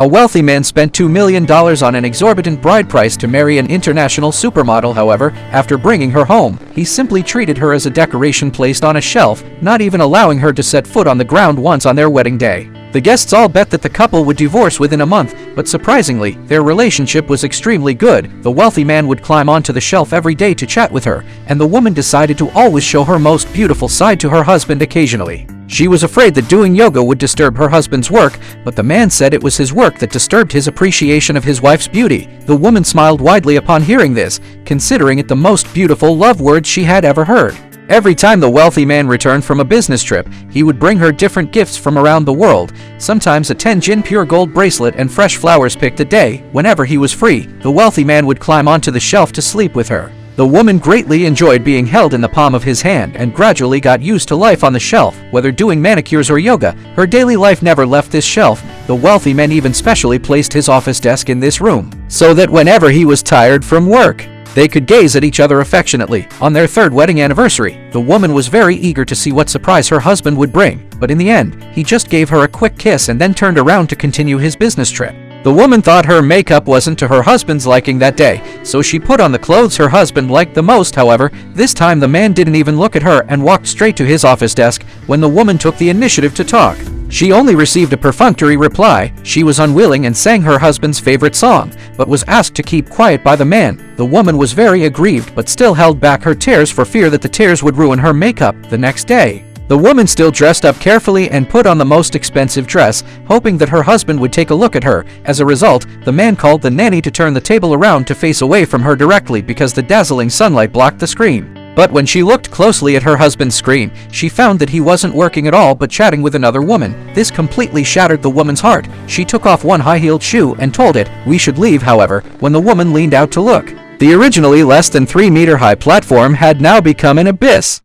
A wealthy man spent $2 million on an exorbitant bride price to marry an international supermodel. However, after bringing her home, he simply treated her as a decoration placed on a shelf, not even allowing her to set foot on the ground once on their wedding day. The guests all bet that the couple would divorce within a month, but surprisingly, their relationship was extremely good. The wealthy man would climb onto the shelf every day to chat with her, and the woman decided to always show her most beautiful side to her husband occasionally. She was afraid that doing yoga would disturb her husband's work, but the man said it was his work that disturbed his appreciation of his wife's beauty. The woman smiled widely upon hearing this, considering it the most beautiful love words she had ever heard. Every time the wealthy man returned from a business trip, he would bring her different gifts from around the world, sometimes a 10-jin pure gold bracelet and fresh flowers picked a day. Whenever he was free, the wealthy man would climb onto the shelf to sleep with her. The woman greatly enjoyed being held in the palm of his hand and gradually got used to life on the shelf. Whether doing manicures or yoga, her daily life never left this shelf. The wealthy man even specially placed his office desk in this room, so that whenever he was tired from work, they could gaze at each other affectionately. On their third wedding anniversary, the woman was very eager to see what surprise her husband would bring, but in the end, he just gave her a quick kiss and then turned around to continue his business trip. The woman thought her makeup wasn't to her husband's liking that day, so she put on the clothes her husband liked the most. However, this time the man didn't even look at her and walked straight to his office desk. When the woman took the initiative to talk, she only received a perfunctory reply. She was unwilling and sang her husband's favorite song, but was asked to keep quiet by the man. The woman was very aggrieved but still held back her tears for fear that the tears would ruin her makeup. The next day, the woman still dressed up carefully and put on the most expensive dress, hoping that her husband would take a look at her. As a result, the man called the nanny to turn the table around to face away from her directly because the dazzling sunlight blocked the screen. But when she looked closely at her husband's screen, she found that he wasn't working at all but chatting with another woman. This completely shattered the woman's heart. She took off one high-heeled shoe and told it, "We should leave." However, when the woman leaned out to look, the originally less than 3-meter high platform had now become an abyss.